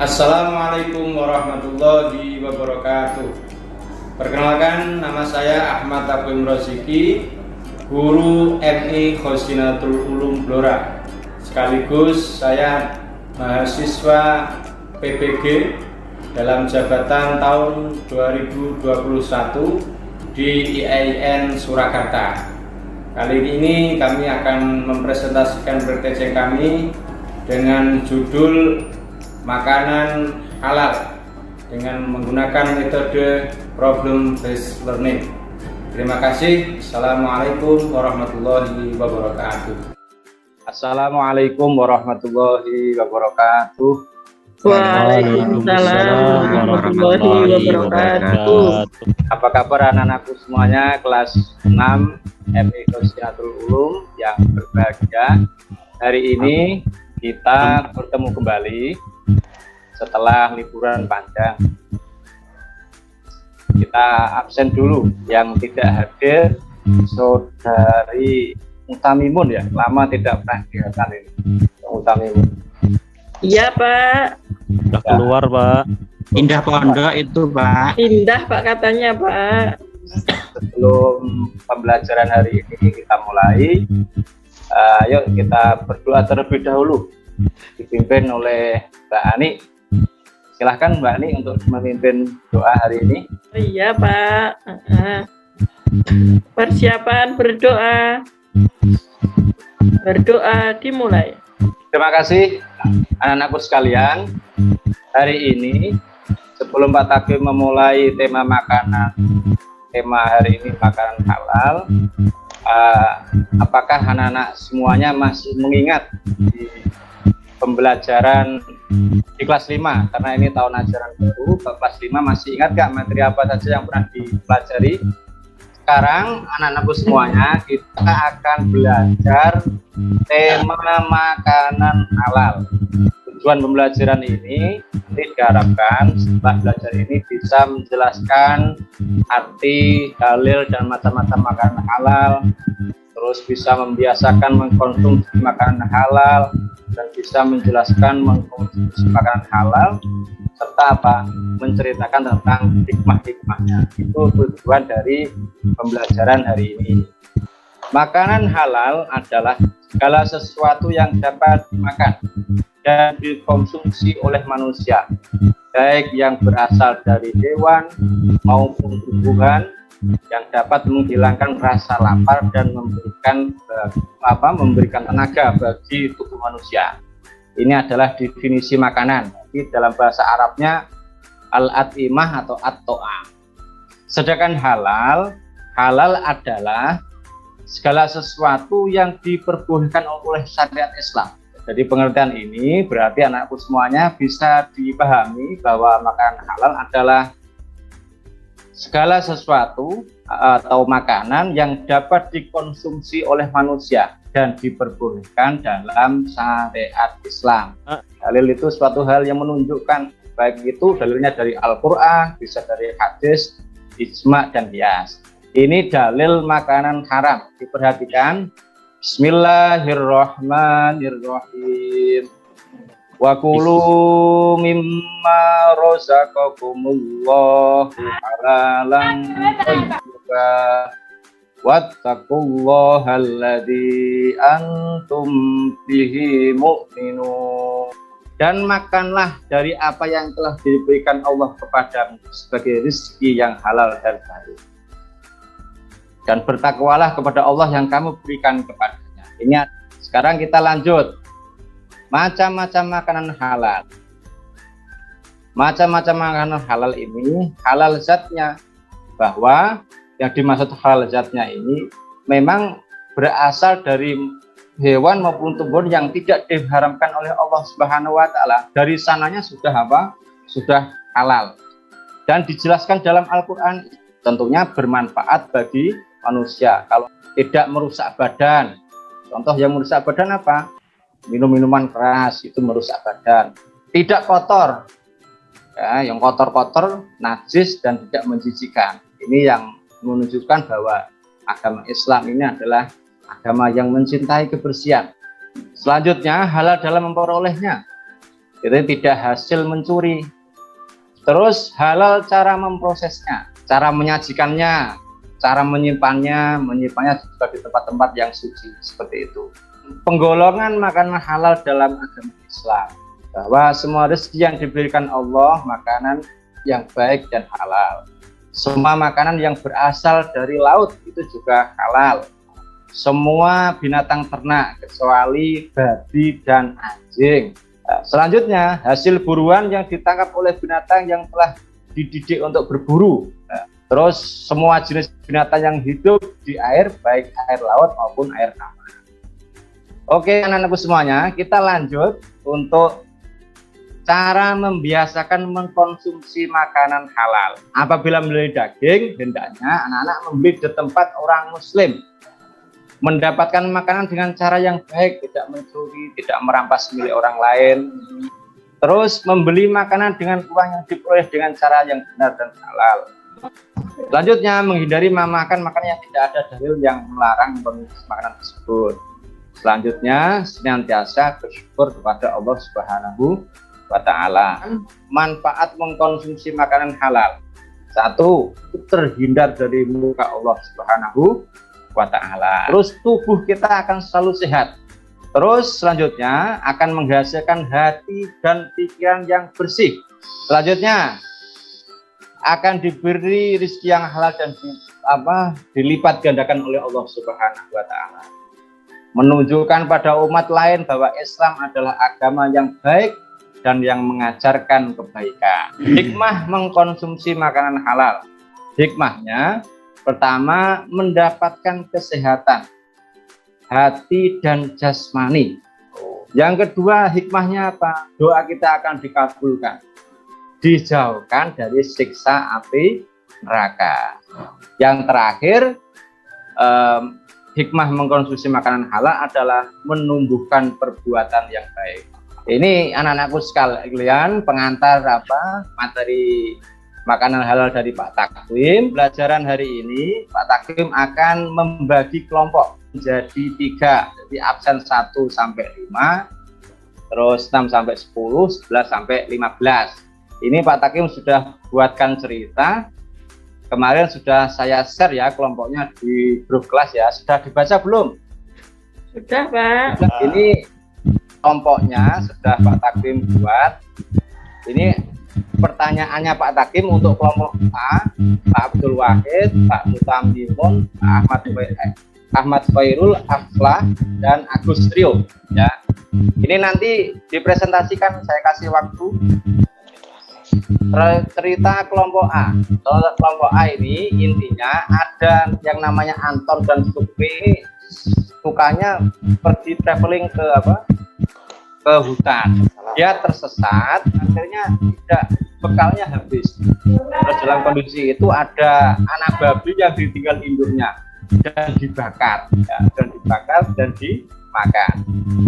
Assalamualaikum warahmatullahi wabarakatuh. Perkenalkan, nama saya Ahmad Taqwim Roziki, guru MI Khosinatul Ulum Blora. Sekaligus saya mahasiswa PPG dalam jabatan tahun 2021 di IAIN Surakarta. Kali ini kami akan mempresentasikan praktek kami dengan judul makanan halal dengan menggunakan metode problem based learning. Terima kasih. Assalamualaikum warahmatullahi wabarakatuh. Assalamualaikum warahmatullahi wabarakatuh. Waalaikumsalam warahmatullahi wabarakatuh. Apa kabar anak-anakku semuanya kelas 6 MI Khosinatul Ulum yang berbahagia? Hari ini kita bertemu kembali setelah liburan panjang. Kita absen dulu, yang tidak hadir Saudari Mutamimun ya, lama tidak pernah kelihatan ini. Mutamimun. Iya Pak. Udah keluar Pak. Indah Pondok itu Pak. Indah Pak katanya Pak. Sebelum pembelajaran hari ini kita mulai, yuk kita berdoa terlebih dahulu, dipimpin oleh Mbak Ani. Silahkan Mbak Ani untuk memimpin doa hari ini. Iya Pak. Persiapan berdoa. Berdoa dimulai. Terima kasih anak-anakku sekalian. Hari ini sebelum Pak Taqwim memulai tema makanan, tema hari ini makanan halal, apakah anak-anak semuanya masih mengingat di pembelajaran di kelas 5, karena ini tahun ajaran baru. Kelas 5 masih ingat gak materi apa saja yang pernah dipelajari? Sekarang anak-anakku semuanya kita akan belajar tema makanan halal. Tujuan pembelajaran ini nanti diharapkan setelah belajar ini bisa menjelaskan arti, dalil dan macam-macam makanan halal, terus bisa membiasakan mengkonsumsi makanan halal dan bisa menjelaskan mengkonsumsi makanan halal, serta apa? Menceritakan tentang hikmah-hikmahnya. Itu tujuan dari pembelajaran hari ini. Makanan halal adalah segala sesuatu yang dapat dimakan dan dikonsumsi oleh manusia, baik yang berasal dari hewan maupun tumbuhan, yang dapat menghilangkan rasa lapar dan memberikan tenaga bagi tubuh manusia. Ini adalah definisi makanan. Di dalam bahasa Arabnya al-at'imah atau at-to'am. Sedangkan halal adalah segala sesuatu yang diperbolehkan oleh syariat Islam. Jadi pengertian ini berarti anakku semuanya bisa dipahami bahwa makanan halal adalah segala sesuatu atau makanan yang dapat dikonsumsi oleh manusia dan diperbolehkan dalam syariat Islam. Dalil itu suatu hal yang menunjukkan, baik itu dalilnya dari Al-Quran, bisa dari hadis, ijma, dan qiyas. Ini dalil makanan haram. Diperhatikan. Bismillahirrahmanirrahim. Wa kulu mimma razaqakumullahu halalan thayyiban wattaqullahal-ladzi antum bihi mu'minun. Dan makanlah dari apa yang telah diberikan Allah kepadamu sebagai rezeki yang halal dan baik. Dan bertakwalah kepada Allah yang kamu berikan kepadanya. Ini sekarang kita lanjut. Macam-macam makanan halal. Macam-macam makanan halal ini halal zatnya, bahwa yang dimaksud halal zatnya ini memang berasal dari hewan maupun tumbuhan yang tidak diharamkan oleh Allah Subhanahu wa taala. Dari sananya sudah apa? Sudah halal. Dan dijelaskan dalam Al-Qur'an, tentunya bermanfaat bagi manusia. Kalau tidak merusak badan. Contoh yang merusak badan apa? Minum minuman keras, itu merusak badan. Tidak kotor. Ya, yang kotor-kotor, najis dan tidak menjijikan. Ini yang menunjukkan bahwa agama Islam ini adalah agama yang mencintai kebersihan. Selanjutnya, halal dalam memperolehnya. itu tidak hasil mencuri. Terus halal cara memprosesnya, cara menyajikannya, cara menyimpannya juga di tempat-tempat yang suci seperti itu. Penggolongan makanan halal dalam agama Islam, bahwa semua rezeki yang diberikan Allah makanan yang baik dan halal. Semua makanan yang berasal dari laut itu juga halal. Semua binatang ternak kecuali babi dan anjing. Selanjutnya, hasil buruan yang ditangkap oleh binatang yang telah dididik untuk berburu. Terus semua jenis binatang yang hidup di air, baik air laut maupun air tawar. Oke, anak-anakku semuanya, kita lanjut untuk cara membiasakan mengkonsumsi makanan halal. Apabila membeli daging, hendaknya anak-anak membeli di tempat orang muslim. Mendapatkan makanan dengan cara yang baik, tidak mencuri, tidak merampas milik orang lain. Terus membeli makanan dengan uang yang diperoleh dengan cara yang benar dan halal. Selanjutnya, menghindari makan makanan yang tidak ada dalil yang melarang mengkonsumsi makanan tersebut. Selanjutnya, senantiasa bersyukur kepada Allah Subhanahu wa Ta'ala. Manfaat mengkonsumsi makanan halal. 1, terhindar dari murka Allah Subhanahu wa Ta'ala. Terus tubuh kita akan selalu sehat. Terus selanjutnya akan menghasilkan hati dan pikiran yang bersih. Selanjutnya akan diberi rezeki yang halal dan dilipat gandakan oleh Allah Subhanahu wa Ta'ala. Menunjukkan pada umat lain bahwa Islam adalah agama yang baik dan yang mengajarkan kebaikan. Hikmah mengkonsumsi makanan halal. Hikmahnya, pertama, mendapatkan kesehatan hati dan jasmani. Yang kedua, hikmahnya apa? Doa kita akan dikabulkan, dijauhkan dari siksa api neraka. Yang terakhir, hikmah mengkonsumsi makanan halal adalah menumbuhkan perbuatan yang baik. Ini anak-anakku sekalian, pengantar materi makanan halal dari Pak Takwim. Pelajaran hari ini Pak Takwim akan membagi kelompok menjadi 3. Jadi absen 1 sampai 5, terus 6 sampai 10, 11 sampai 15. Ini Pak Takwim sudah buatkan cerita. Kemarin sudah saya share ya kelompoknya di grup kelas ya. Sudah dibaca belum? Sudah, Pak. Ini kelompoknya sudah Pak Takwim buat. Ini pertanyaannya Pak Takwim untuk kelompok A, Pak Abdul Wahid, Pak Mutamimun, Pak Ahmad Khairul, Aflah, dan Agus Trio. Ya, ini nanti dipresentasikan, saya kasih waktu. Cerita kelompok A. Kelompok A ini intinya ada yang namanya Anton dan Supri. Sukanya pergi traveling ke ke hutan. Dia tersesat, akhirnya bekalnya habis. Terus dalam kondisi itu ada anak babi yang ditinggal induknya dan dibakar, dan dimakan.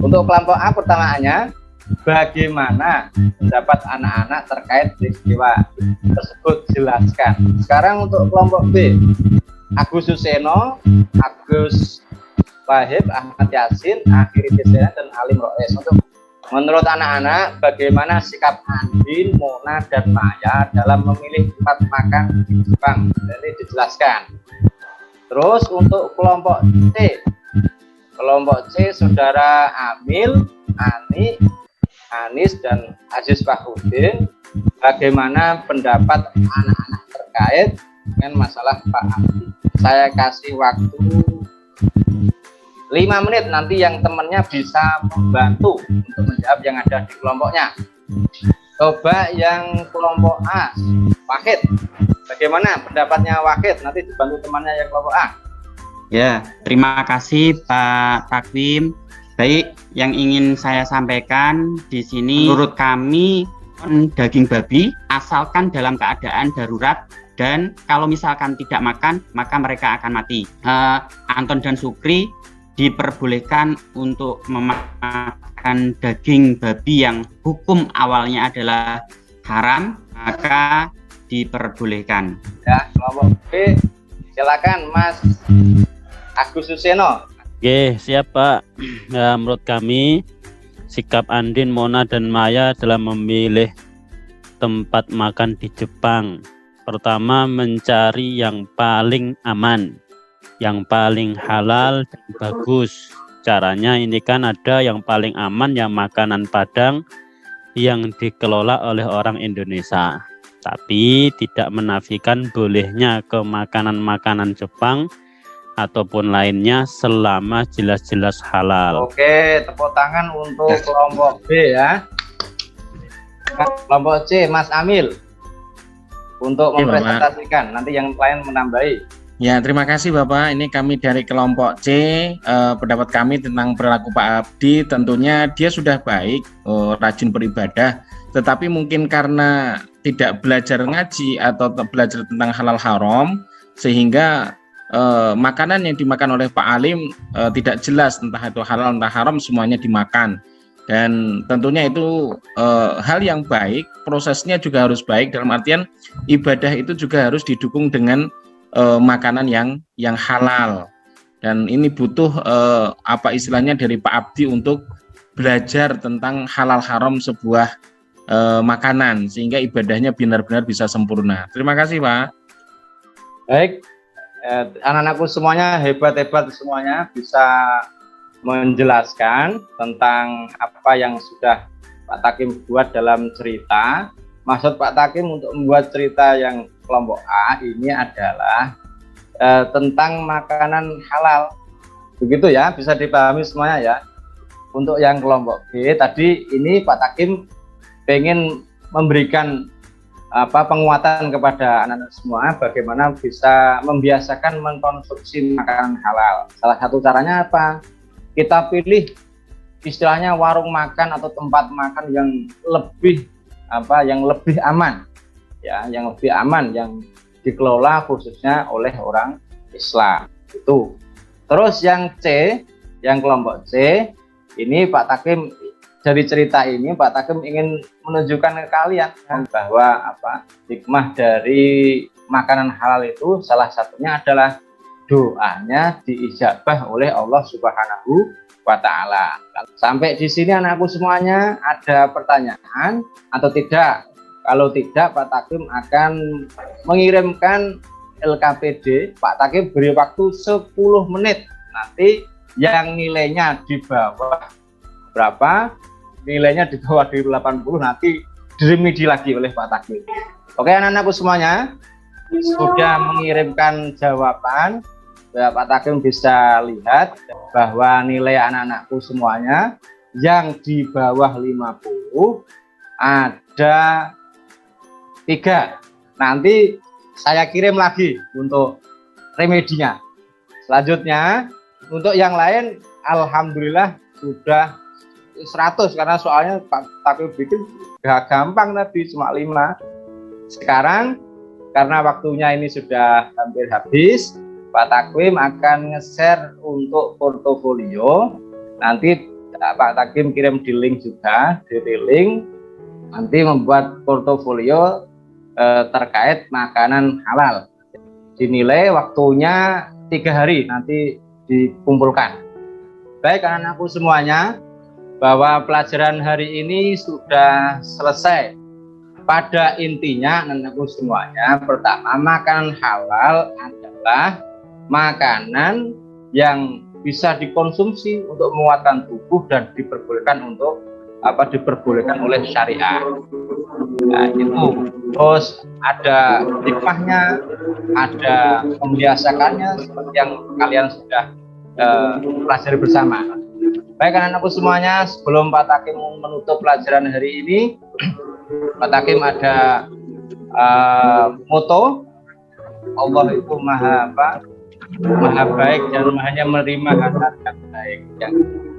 Untuk kelompok A pertanyaannya, bagaimana pendapat anak-anak terkait peristiwa tersebut, jelaskan. Sekarang untuk kelompok B, Agus Suseno, Agus Wahib, Ahmad Yasin, Akhiri Desena, dan Alim Roes. Menurut anak-anak, bagaimana sikap Andin, Mona, dan Maya dalam memilih tempat makan di Jepang? Jadi dijelaskan. Terus untuk kelompok C, saudara Amil, Ani, Anis, dan Aziz Fahrudin, bagaimana pendapat anak-anak terkait dengan masalah Pak Abdi? Saya kasih waktu 5 menit, nanti yang temannya bisa membantu untuk menjawab yang ada di kelompoknya. Coba yang kelompok A, Wahid, bagaimana pendapatnya Wahid? Nanti dibantu temannya yang kelompok A. Ya, terima kasih Pak Takwim. Baik, yang ingin saya sampaikan di sini, menurut kami daging babi asalkan dalam keadaan darurat, dan kalau misalkan tidak makan maka mereka akan mati. Anton dan Supri diperbolehkan untuk memakan daging babi yang hukum awalnya adalah haram, maka diperbolehkan. Ya, kelompok B, silakan Mas Agus Suseno. Oke, siap Pak. Nah, menurut kami sikap Andin, Mona, dan Maya dalam memilih tempat makan di Jepang. Pertama, mencari yang paling aman, yang paling halal dan bagus. Caranya ini kan ada yang paling aman, yang makanan Padang yang dikelola oleh orang Indonesia. Tapi tidak menafikan bolehnya ke makanan-makanan Jepang ataupun lainnya selama jelas-jelas halal. Oke, tepuk tangan untuk kelompok B ya. Kelompok C, Mas Amil, untuk mempresentasikan. Nanti yang lain menambahi. Ya, terima kasih Bapak. Ini kami dari kelompok C. Pendapat kami tentang perilaku Pak Abdi, tentunya dia sudah baik, rajin beribadah, tetapi mungkin karena tidak belajar ngaji atau belajar tentang halal haram, sehingga makanan yang dimakan oleh Pak Alim tidak jelas, entah itu halal entah haram, semuanya dimakan. Dan tentunya itu hal yang baik, prosesnya juga harus baik, dalam artian ibadah itu juga harus didukung dengan makanan yang halal. Dan ini butuh apa istilahnya dari Pak Abdi untuk belajar tentang halal haram sebuah makanan, sehingga ibadahnya benar-benar bisa sempurna. Terima kasih Pak. Baik, anak-anakku semuanya hebat-hebat semuanya, bisa menjelaskan tentang apa yang sudah Pak Takim buat dalam cerita. Maksud Pak Takim untuk membuat cerita yang kelompok A ini adalah tentang makanan halal, begitu ya, bisa dipahami semuanya ya. Untuk yang kelompok B tadi ini Pak Takim pengen memberikan penguatan kepada anak-anak semua, bagaimana bisa membiasakan mengkonsumsi makanan halal. Salah satu caranya apa? Kita pilih istilahnya warung makan atau tempat makan yang lebih aman ya, yang lebih aman, yang dikelola khususnya oleh orang Islam itu. Terus yang C, yang kelompok C ini Pak Takim, dari cerita ini Pak Takim ingin menunjukkan ke kalian bahwa hikmah dari makanan halal itu salah satunya adalah doanya diijabah oleh Allah Subhanahu wa Ta'ala. Sampai di sini anakku semuanya ada pertanyaan atau tidak? Kalau tidak, Pak Takim akan mengirimkan LKPD. Pak Takim beri waktu 10 menit. Nanti yang nilainya di bawah berapa? Nilainya di bawah 80 nanti diremedi lagi oleh Pak Takim. Oke anak-anakku semuanya, sudah mengirimkan jawaban. Pak Takim bisa lihat bahwa nilai anak-anakku semuanya yang di bawah 50 ada 3. Nanti saya kirim lagi untuk remedinya. Selanjutnya untuk yang lain alhamdulillah sudah 100, karena soalnya Pak Takim bikin gak gampang tadi, cuma 5. Sekarang karena waktunya ini sudah hampir habis, Pak Takim akan nge-share untuk portofolio. Nanti Pak Takim kirim di link juga, di link nanti membuat portofolio terkait makanan halal. Dinilai waktunya 3 hari nanti dikumpulkan. Baik anak-anakku semuanya, bahwa pelajaran hari ini sudah selesai. Pada intinya anak-anakku semuanya, pertama, makanan halal adalah makanan yang bisa dikonsumsi untuk menguatkan tubuh dan diperbolehkan untuk diperbolehkan oleh syariat. Nah, itu terus ada hikmahnya, ada membiasakannya seperti yang kalian sudah pelajari bersama. Baik anak-anakku semuanya, sebelum Pak Takim menutup pelajaran hari ini, Pak Takim ada moto, Allah itu maha baik dan hanya menerima hal yang baik. Yang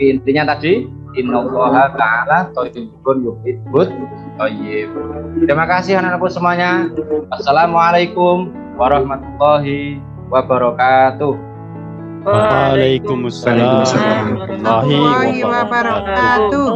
intinya tadi, innallaha ta'ala thayyibun yuhibbut thayyib. Terima kasih anak-anakku semuanya. Assalamualaikum warahmatullahi wabarakatuh. Waalaikumsalam warahmatullahi wabarakatuh.